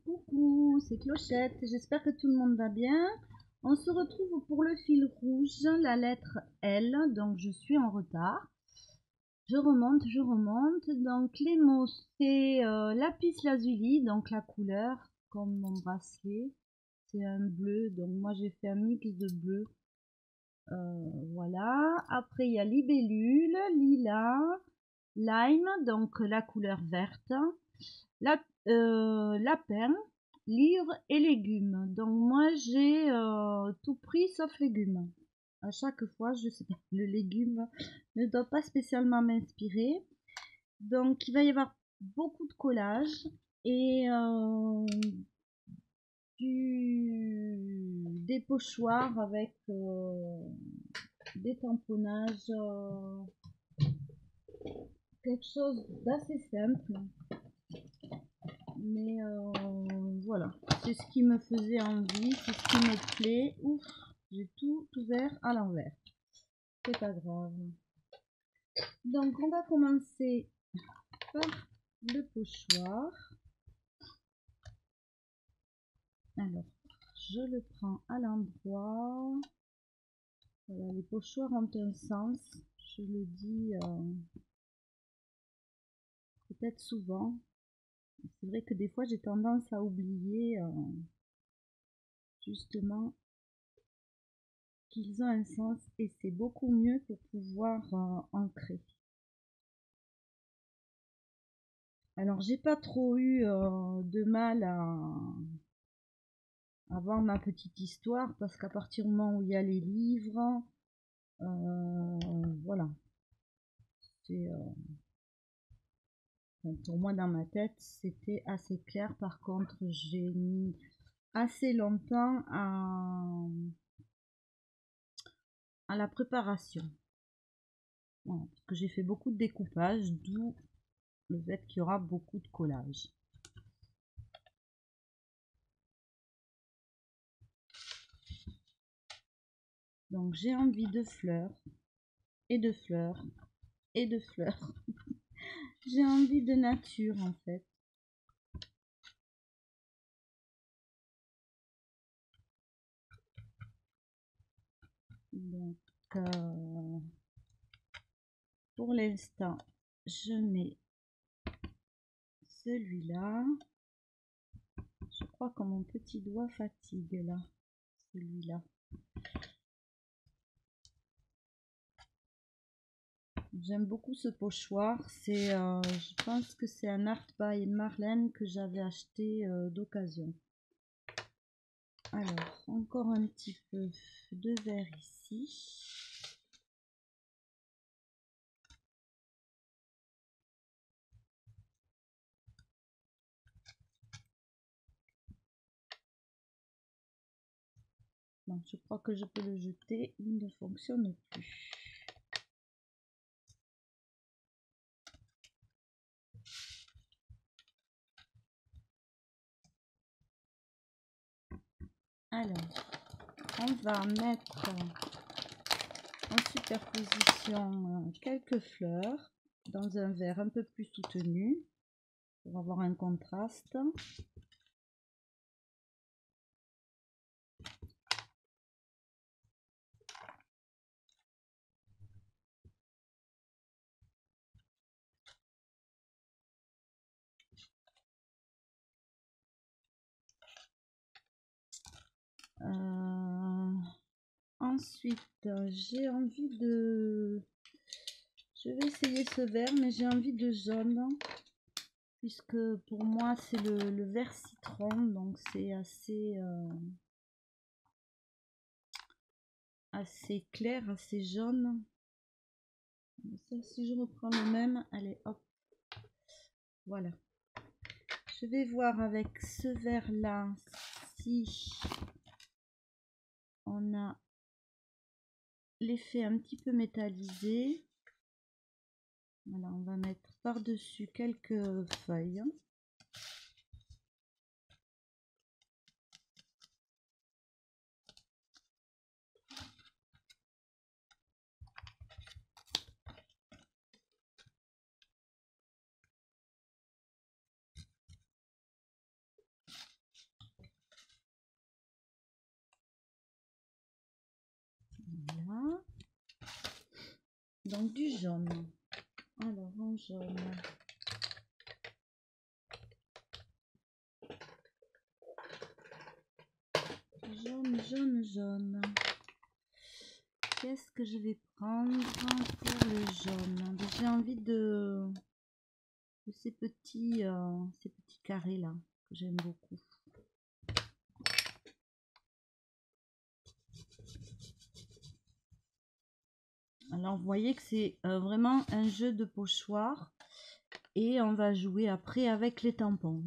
Coucou, c'est Clochette, j'espère que tout le monde va bien. On se retrouve pour le fil rouge, la lettre L, donc je suis en retard. Je remonte. Donc les mots, c'est lapis lazuli, donc la couleur, comme mon bracelet. C'est un bleu, donc moi j'ai fait un mix de bleu. Voilà. Après il y a libellule, lilas, lime, donc la couleur verte. Lapin, livre et légumes. Donc moi j'ai tout pris sauf légumes. À chaque fois, je sais pas, le légume ne doit pas spécialement m'inspirer. Donc il va y avoir beaucoup de collages et des pochoirs avec des tamponnages, quelque chose d'assez simple. Mais voilà, c'est ce qui me faisait envie, c'est ce qui me plaît. Ouf, j'ai tout ouvert à l'envers. C'est pas grave. Donc on va commencer par le pochoir. Alors, je le prends à l'endroit. Voilà, les pochoirs ont un sens. Je le dis peut-être souvent. C'est vrai que des fois j'ai tendance à oublier justement qu'ils ont un sens et c'est beaucoup mieux pour pouvoir ancrer. Alors j'ai pas trop eu de mal à avoir ma petite histoire parce qu'à partir du moment où il y a les livres, voilà, c'est pour moi dans ma tête c'était assez clair. Par contre j'ai mis assez longtemps à la préparation. Voilà, parce que j'ai fait beaucoup de découpage, d'où le fait qu'il y aura beaucoup de collage. Donc j'ai envie de fleurs et de fleurs et de fleurs. J'ai envie de nature en fait. Donc pour l'instant je mets celui-là. Je crois que mon petit doigt fatigue là, celui-là. J'aime beaucoup ce pochoir. C'est, je pense que c'est un Art by Marlène que j'avais acheté d'occasion. Alors, encore un petit peu de vert ici. Bon, je crois que je peux le jeter. Il ne fonctionne plus. Alors, on va mettre en superposition quelques fleurs dans un verre un peu plus soutenu pour avoir un contraste. Ensuite, j'ai envie de... Je vais essayer ce vert, mais j'ai envie de jaune. Puisque pour moi, c'est le vert citron. Donc, c'est assez clair, assez jaune. Ça, si je reprends le même, allez, hop. Voilà. Je vais voir avec ce vert-là si on a l'effet un petit peu métallisé. Voilà, on va mettre par-dessus quelques feuilles. Donc du jaune. Alors en jaune. Jaune. Qu'est-ce que je vais prendre pour le jaune? J'ai envie de ces petits carrés là que j'aime beaucoup. Alors vous voyez que c'est vraiment un jeu de pochoir et on va jouer après avec les tampons.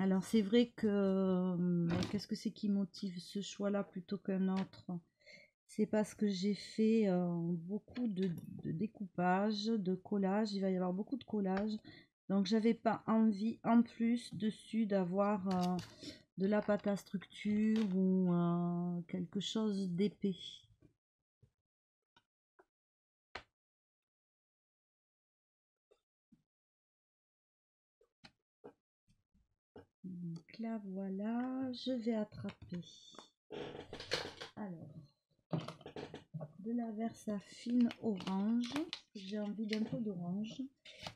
Alors c'est vrai que qu'est-ce que c'est qui motive ce choix là plutôt qu'un autre? C'est parce que j'ai fait beaucoup de découpage, de collage, il va y avoir beaucoup de collage, donc j'avais pas envie en plus dessus d'avoir de la pâte à structure ou quelque chose d'épais. Donc là voilà, je vais attraper. Alors, de la Versafine orange, j'ai envie d'un peu d'orange.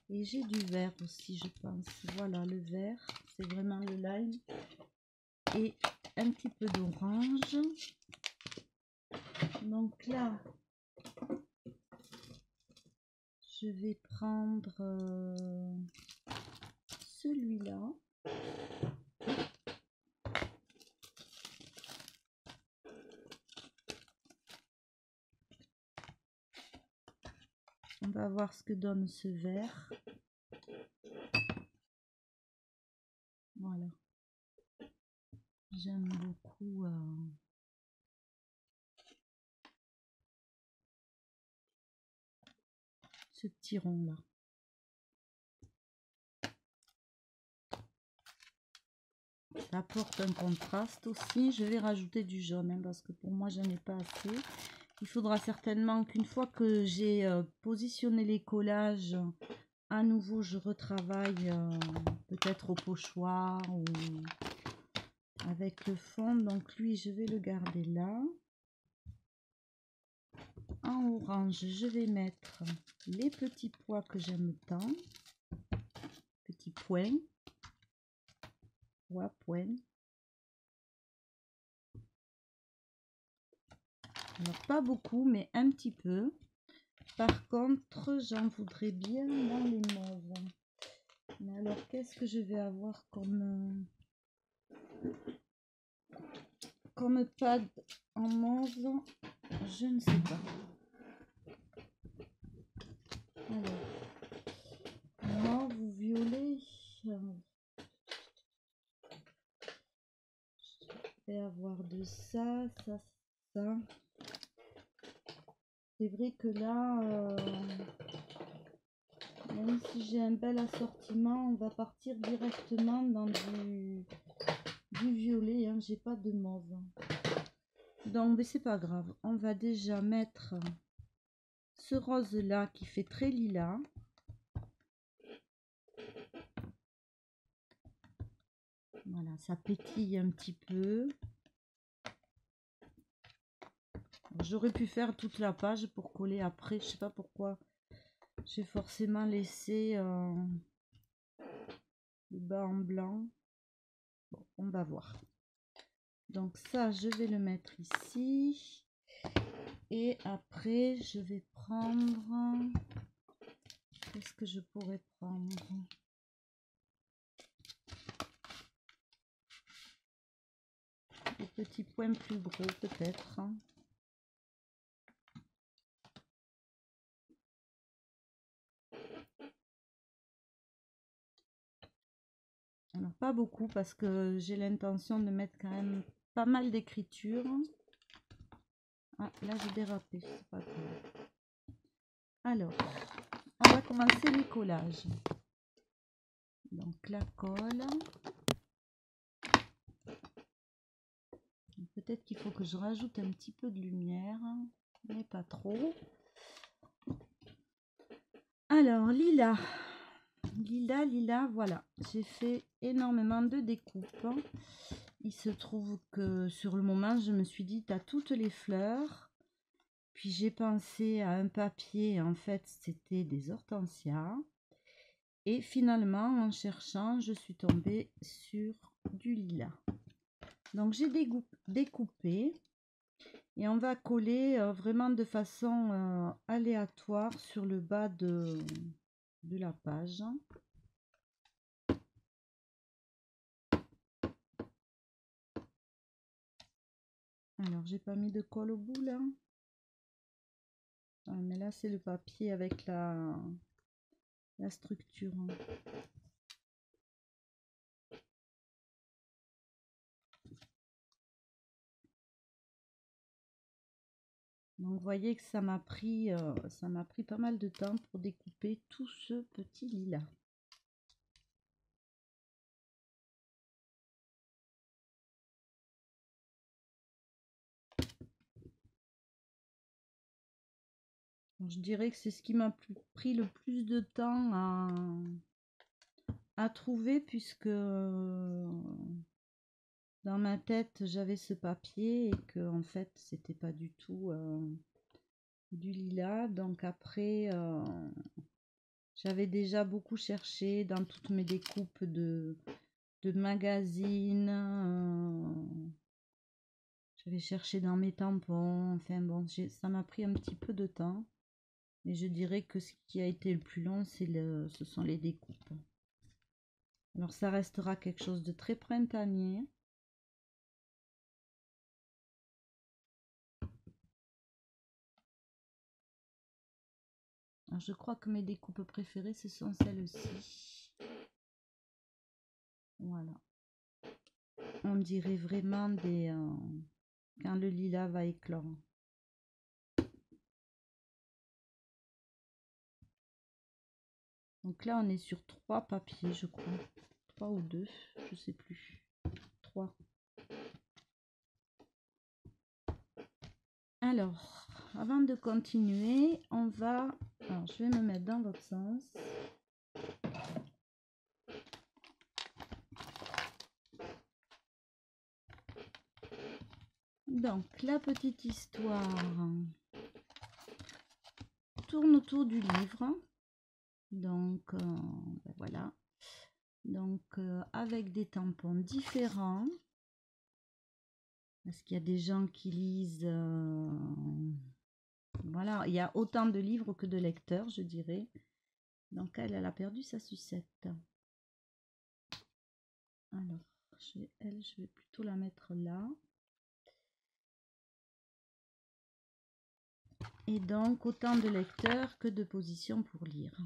Et j'ai du vert aussi, je pense. Voilà, le vert, c'est vraiment le lime. Et un petit peu d'orange. Donc là, je vais prendre celui-là. On va voir ce que donne ce vert. Voilà. J'aime beaucoup ce petit rond là. Ça apporte un contraste aussi. Je vais rajouter du jaune hein, parce que pour moi j'en ai pas assez. Il faudra certainement qu'une fois que j'ai positionné les collages, à nouveau je retravaille peut-être au pochoir ou avec le fond. Donc lui je vais le garder là. En orange je vais mettre les petits pois que j'aime tant. Petits points. Point. Alors pas beaucoup mais un petit peu. Par contre j'en voudrais bien dans les mauves. Mais alors qu'est-ce que je vais avoir comme pad en mauve? Je ne sais pas. Alors mauve ou violet, je vais avoir de ça. C'est vrai que là, même si j'ai un bel assortiment, on va partir directement dans du violet. Hein. J'ai pas de mauve. Donc, mais c'est pas grave. On va déjà mettre ce rose là qui fait très lilas. Voilà, ça pétille un petit peu. J'aurais pu faire toute la page pour coller après. Je sais pas pourquoi j'ai forcément laissé le bas en blanc. Bon, on va voir. Donc ça, je vais le mettre ici. Et après, je vais prendre... Qu'est-ce que je pourrais prendre? Des petits points plus gros peut-être. Alors pas beaucoup parce que j'ai l'intention de mettre quand même pas mal d'écriture. Ah, là j'ai dérapé, c'est pas grave. Alors, on va commencer les collages. Donc la colle. Peut-être qu'il faut que je rajoute un petit peu de lumière, mais pas trop. Alors, lilas, voilà. J'ai fait énormément de découpes. Il se trouve que sur le moment, je me suis dit, t'as toutes les fleurs. Puis j'ai pensé à un papier, en fait, c'était des hortensias. Et finalement, en cherchant, je suis tombée sur du lilas. Donc j'ai découpé et on va coller vraiment de façon aléatoire sur le bas de la page. Alors j'ai pas mis de colle au bout là. Ah, mais là c'est le papier avec la structure. Donc vous voyez que ça m'a pris pas mal de temps pour découper tout ce petit lilas. Donc, je dirais que c'est ce qui m'a pris le plus de temps à trouver, puisque dans ma tête j'avais ce papier et que en fait c'était pas du tout du lilas. Donc après j'avais déjà beaucoup cherché dans toutes mes découpes de magazines, j'avais cherché dans mes tampons, enfin bon, ça m'a pris un petit peu de temps, mais je dirais que ce qui a été le plus long ce sont les découpes. Alors ça restera quelque chose de très printanier. Alors, je crois que mes découpes préférées ce sont celles-ci. Voilà. On dirait vraiment quand le lilas va éclore. Donc là on est sur 3 papiers, je crois. 3 ou 2, je sais plus. 3. Alors, avant de continuer, on va... Alors, je vais me mettre dans votre sens. Donc, la petite histoire tourne autour du livre. Donc, ben voilà. Donc, avec des tampons différents. Parce qu'il y a des gens qui lisent... Voilà, il y a autant de livres que de lecteurs, je dirais. Donc, elle a perdu sa sucette. Alors, je vais plutôt la mettre là. Et donc, autant de lecteurs que de positions pour lire.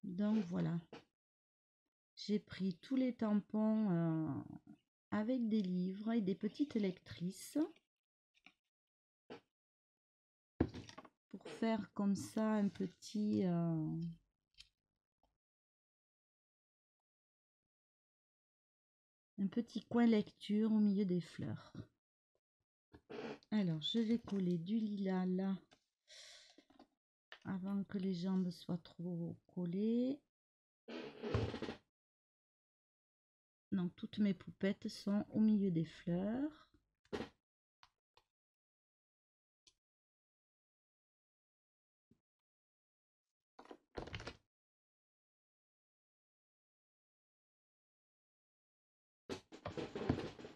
Donc, voilà. J'ai pris tous les tampons avec des livres et des petites lectrices. Pour faire comme ça un petit... un petit coin lecture au milieu des fleurs. Alors, je vais coller du lilas là, avant que les jambes soient trop collées. Donc, toutes mes poupettes sont au milieu des fleurs.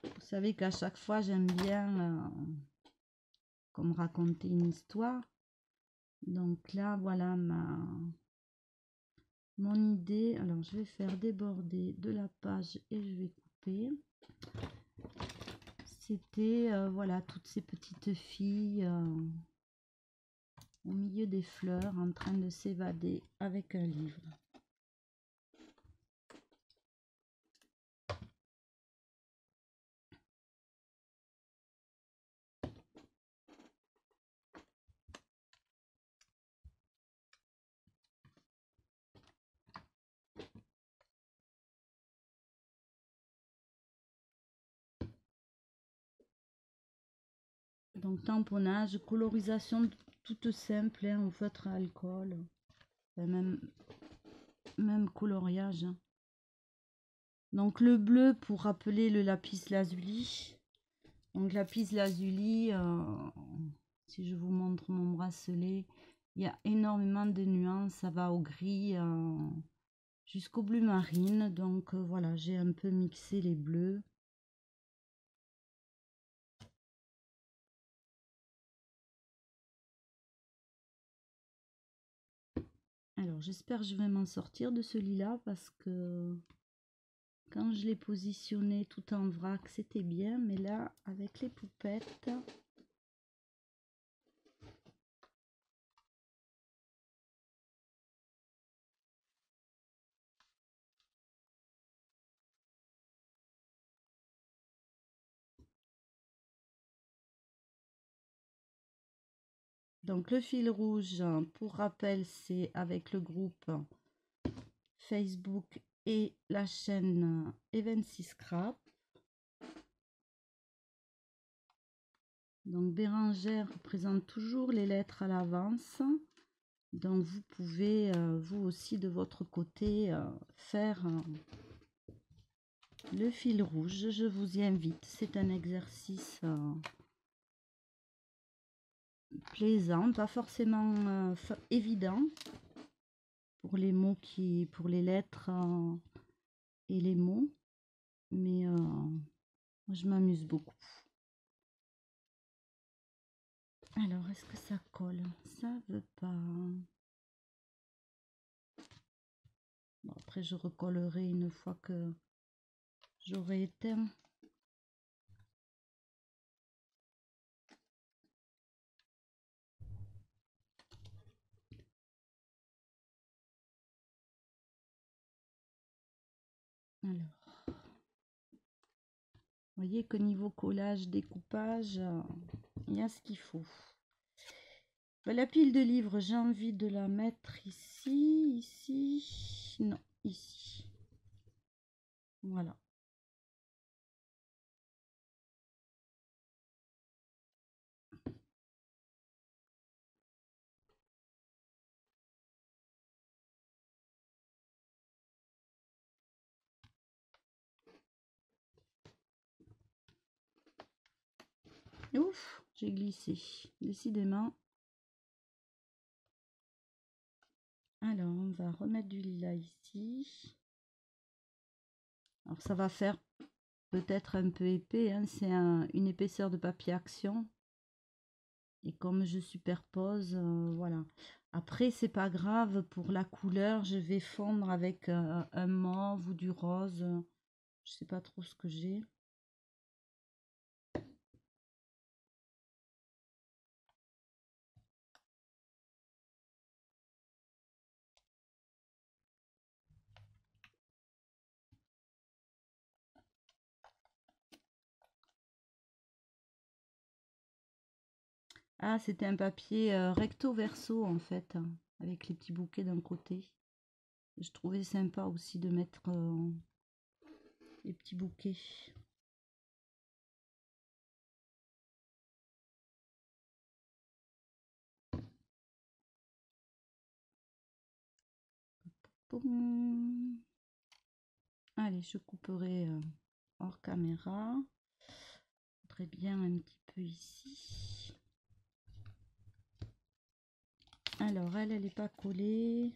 Vous savez qu'à chaque fois, j'aime bien comme raconter une histoire. Donc là, voilà mon idée. Alors, je vais faire déborder de la page et je vais couper. C'était, voilà, toutes ces petites filles au milieu des fleurs en train de s'évader avec un livre. Donc tamponnage, colorisation toute simple, hein, au feutre à alcool, même coloriage. Donc le bleu pour rappeler le lapis lazuli. Donc lapis lazuli, si je vous montre mon bracelet, il y a énormément de nuances, ça va au gris jusqu'au bleu marine. Donc voilà, j'ai un peu mixé les bleus. Alors j'espère que je vais m'en sortir de ce lilas parce que quand je l'ai positionné tout en vrac, c'était bien, mais là, avec les poupettes, donc le fil rouge, pour rappel, c'est avec le groupe Facebook et la chaîne Evency Scrap. Donc Bérangère représente toujours les lettres à l'avance. Donc vous pouvez vous aussi de votre côté faire le fil rouge. Je vous y invite. C'est un exercice plaisant, pas forcément évident pour les mots pour les lettres et les mots, mais je m'amuse beaucoup. Alors, est-ce que ça colle? Ça veut pas. Bon, après, je recollerai une fois que j'aurai éteint. Alors, vous voyez que niveau collage, découpage, il y a ce qu'il faut. La pile de livres, j'ai envie de la mettre ici, non, ici. Voilà. Ouf, j'ai glissé, décidément. Alors, on va remettre du lilas ici. Alors, ça va faire peut-être un peu épais, hein. C'est une épaisseur de papier action. Et comme je superpose, voilà. Après, c'est pas grave, pour la couleur, je vais fondre avec un mauve ou du rose. Je sais pas trop ce que j'ai. Ah, c'était un papier recto verso en fait, hein, avec les petits bouquets d'un côté. Je trouvais sympa aussi de mettre les petits bouquets. Poum. Allez, je couperai hors caméra. Très bien un petit peu ici. Alors, elle n'est pas collée.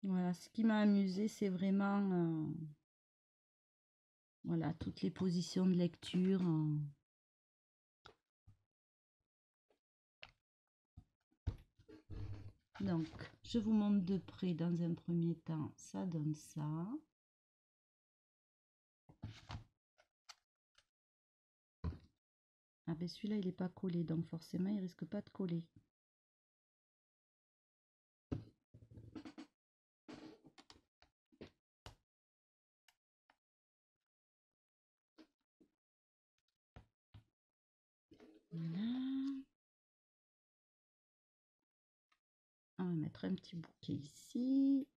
Voilà, ce qui m'a amusé, c'est vraiment voilà, toutes les positions de lecture. Donc, je vous montre de près dans un premier temps, ça donne ça. Ah ben celui-là, il n'est pas collé, donc forcément, il risque pas de coller. Voilà. On va mettre un petit bouquet ici.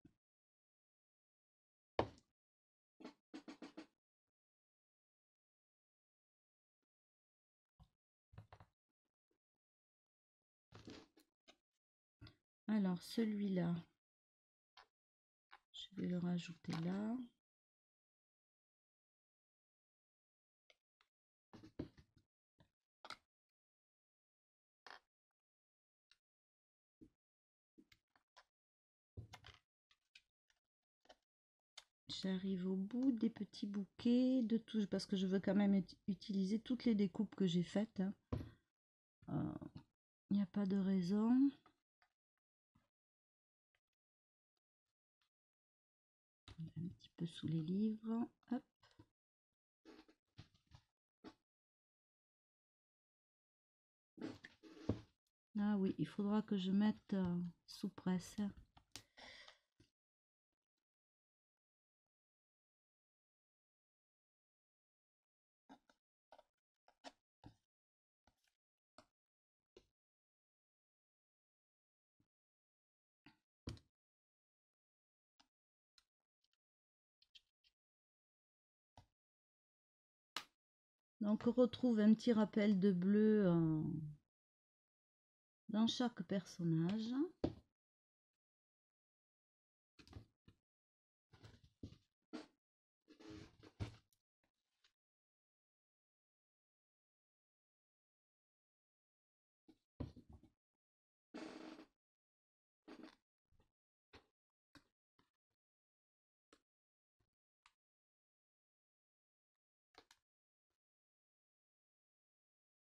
Alors celui-là, je vais le rajouter là. J'arrive au bout des petits bouquets de tout, parce que je veux quand même utiliser toutes les découpes que j'ai faites. Il n'y a pas de raison. Un petit peu sous les livres. Hop. Ah oui, il faudra que je mette sous presse. Donc on retrouve un petit rappel de bleu dans chaque personnage.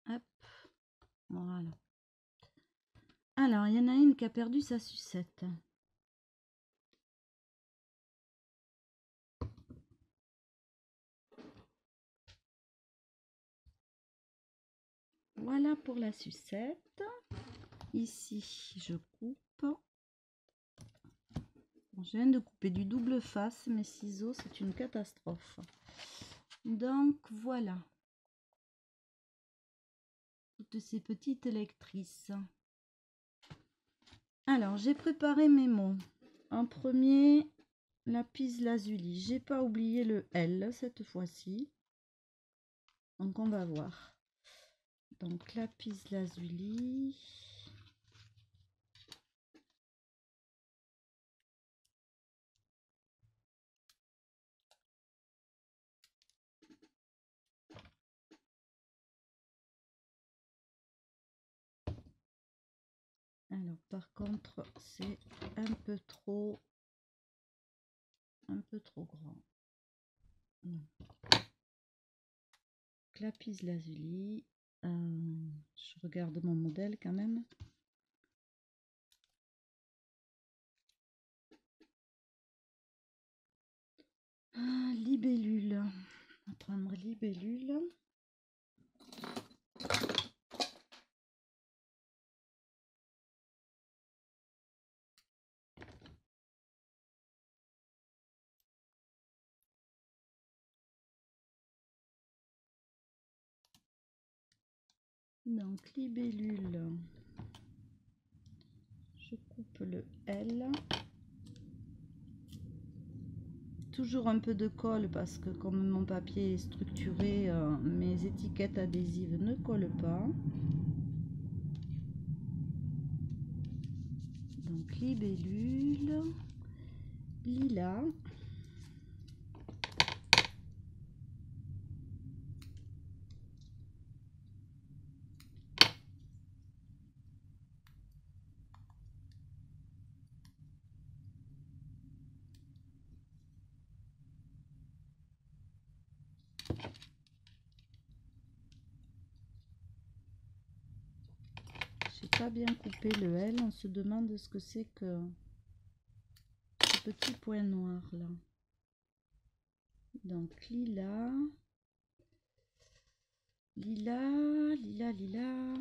Hop, voilà. Alors, il y en a une qui a perdu sa sucette. Voilà pour la sucette. Ici, je coupe. Bon, je viens de couper du double face. Mes ciseaux, c'est une catastrophe. Donc, voilà. Toutes ces petites lectrices. Alors, j'ai préparé mes mots. En premier, lapis lazuli. J'ai pas oublié le L cette fois-ci. Donc, on va voir. Donc, lapis lazuli. Alors, par contre, c'est un peu trop grand. Non. Lapis lazuli. Je regarde mon modèle quand même. Libellule. On va prendre libellule. Donc libellule. Je coupe le L. Toujours un peu de colle parce que comme mon papier est structuré, mes étiquettes adhésives ne collent pas. Donc libellule, lilas. J'ai pas bien coupé le L, on se demande ce que c'est que ce petit point noir là. Donc lilas, lilas, lilas, lilas,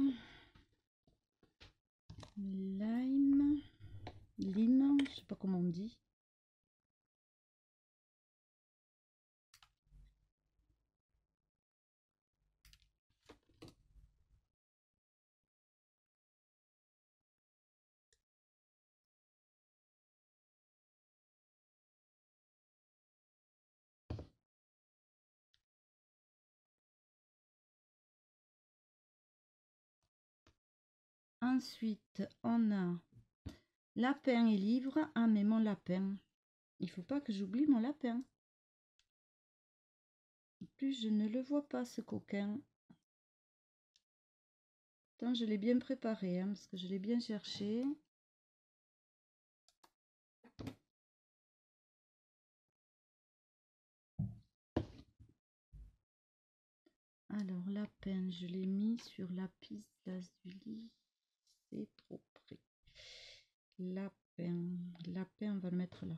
lime, lime, je sais pas comment on dit. Ensuite, on a lapin et livre. Ah, mais mon lapin. Il faut pas que j'oublie mon lapin. En plus, je ne le vois pas, ce coquin. Pourtant, je l'ai bien préparé, hein, parce que je l'ai bien cherché. Alors, lapin, je l'ai mis sur lapis lazuli. C'est trop près. Lapin. Lapin, on va le mettre là.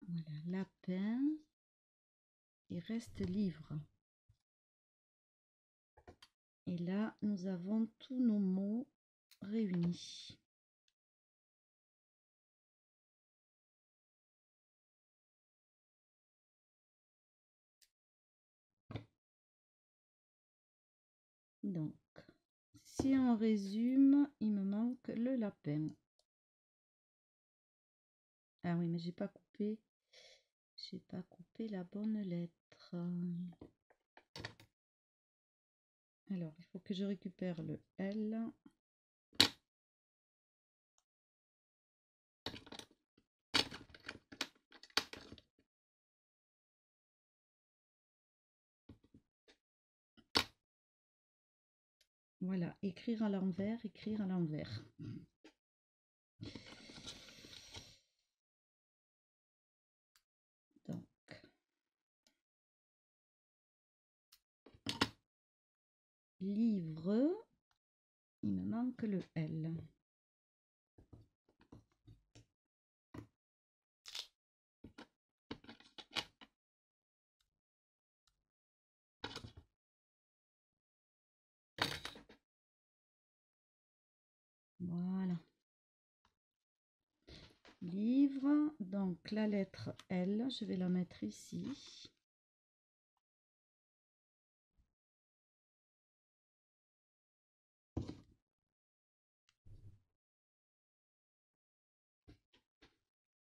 Voilà, lapin. Il reste livre. Et là, nous avons tous nos mots réunis. Donc, si on résume, il me manque le lapin. Ah oui, mais j'ai pas coupé la bonne lettre. Alors, il faut que je récupère le L. Voilà, écrire à l'envers, écrire à l'envers. Donc, livre, il me manque le L. Voilà. Livre, donc la lettre L, je vais la mettre ici.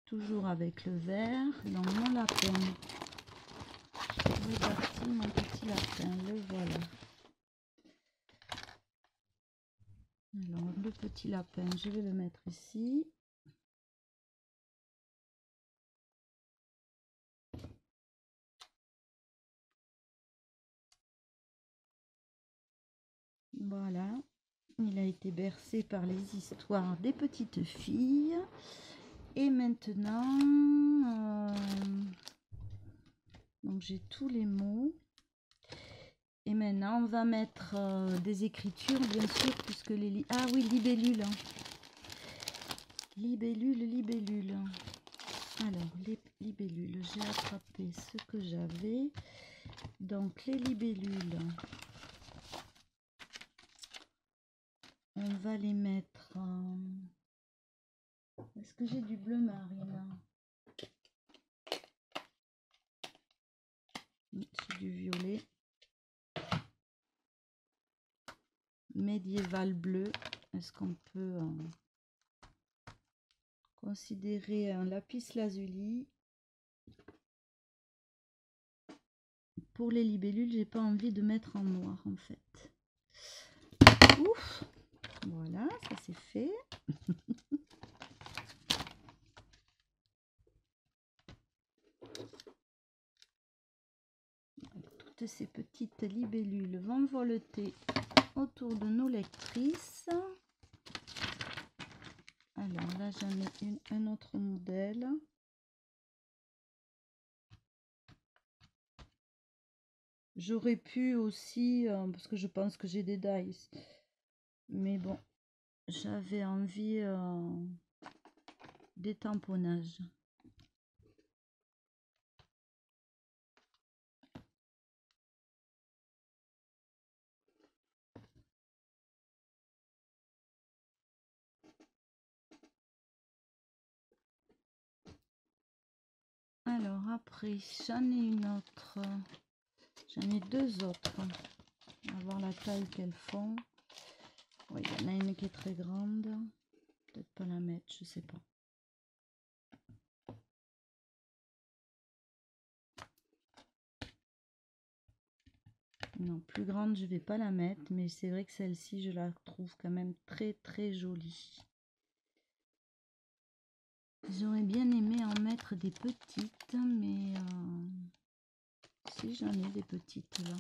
Toujours avec le vert, dans mon lapin. Où est parti mon petit lapin? Le voilà. Alors, le petit lapin, je vais le mettre ici. Voilà, il a été bercé par les histoires des petites filles. Et maintenant, donc j'ai tous les mots. Et maintenant, on va mettre des écritures, bien sûr, puisque les... Ah oui, libellule. Libellule, libellule. Alors, les libellules, j'ai attrapé ce que j'avais. Donc, les libellules, on va les mettre... Est-ce que j'ai du bleu marine? C'est du violet. Médiéval bleu. Est-ce qu'on peut considérer un lapis lazuli? Pour les libellules, j'ai pas envie de mettre en noir en fait. Ouf! Voilà, ça c'est fait. Toutes ces petites libellules vont voleter autour de nos lectrices. Alors là, j'en ai un autre modèle. J'aurais pu aussi, parce que je pense que j'ai des dies, mais bon, j'avais envie d'étamponnage. Alors après, j'en ai une autre. J'en ai deux autres. On va voir la taille qu'elles font. Oui, il y en a une qui est très grande. Peut-être pas la mettre, je sais pas. Non, plus grande, je vais pas la mettre, mais c'est vrai que celle-ci, je la trouve quand même très très jolie. J'aurais bien aimé en mettre des petites, mais si j'en ai des petites là.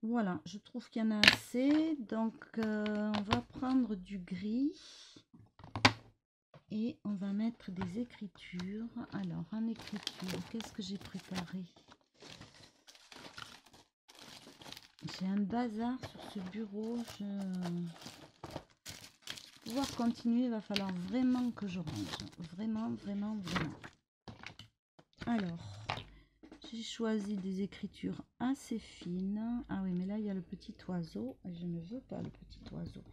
Voilà, je trouve qu'il y en a assez, donc on va prendre du gris et on va mettre des écritures. Alors, en écriture, qu'est-ce que j'ai préparé? J'ai un bazar sur ce bureau. Pour pouvoir continuer, il va falloir vraiment que je range. Vraiment, vraiment, vraiment. Alors, j'ai choisi des écritures assez fines. Ah oui, mais là, il y a le petit oiseau. Et je ne veux pas le petit oiseau.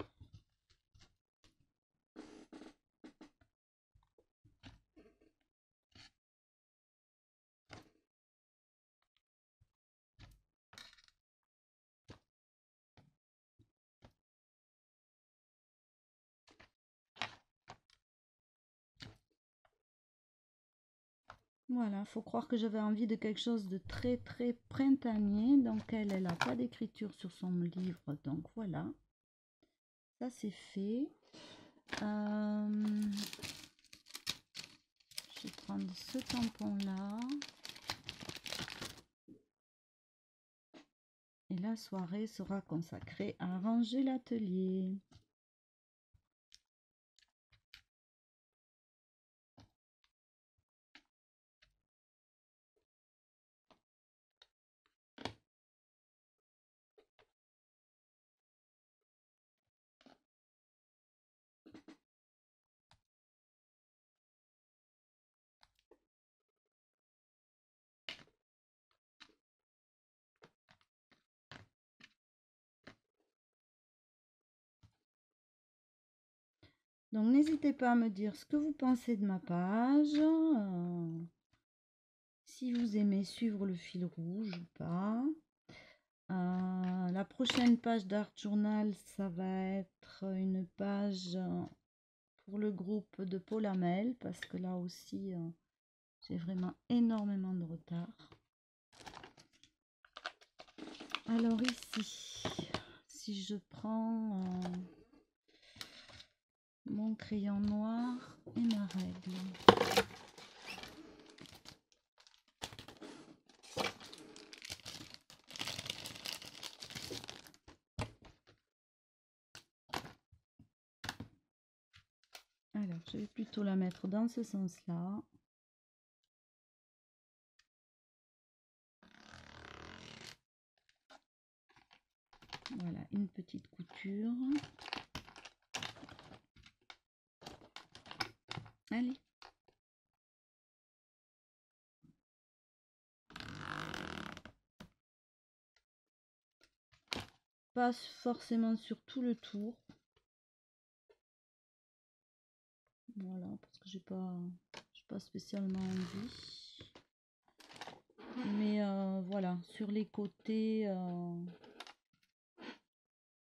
Voilà, faut croire que j'avais envie de quelque chose de très très printanier. Donc elle n'a pas d'écriture sur son livre. Donc voilà, ça c'est fait. Je vais prendre ce tampon là. Et la soirée sera consacrée à ranger l'atelier. Donc n'hésitez pas à me dire ce que vous pensez de ma page. Si vous aimez suivre le fil rouge ou pas. La prochaine page d'Art Journal, ça va être une page pour le groupe de Paul Hamel, parce que là aussi, j'ai vraiment énormément de retard. Alors ici, si je prends mon crayon noir et ma règle. Alors, je vais plutôt la mettre dans ce sens-là. Voilà, une petite couture. Allez. Pas forcément sur tout le tour. Voilà, parce que j'ai pas spécialement envie. Mais voilà, sur les côtés,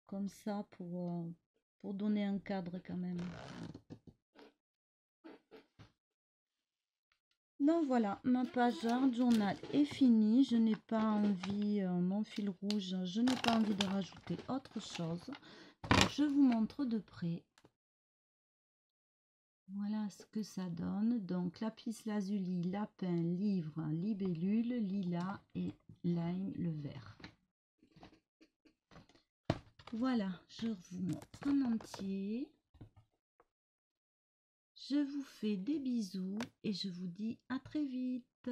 comme ça, pour donner un cadre quand même. Donc voilà, ma page Art Journal est finie. Je n'ai pas envie, mon fil rouge, je n'ai pas envie de rajouter autre chose. Donc, je vous montre de près. Voilà ce que ça donne. Donc lapis lazuli, lapin, livre, libellule, lilas et lime le vert. Voilà, je vous montre en entier. Je vous fais des bisous et je vous dis à très vite.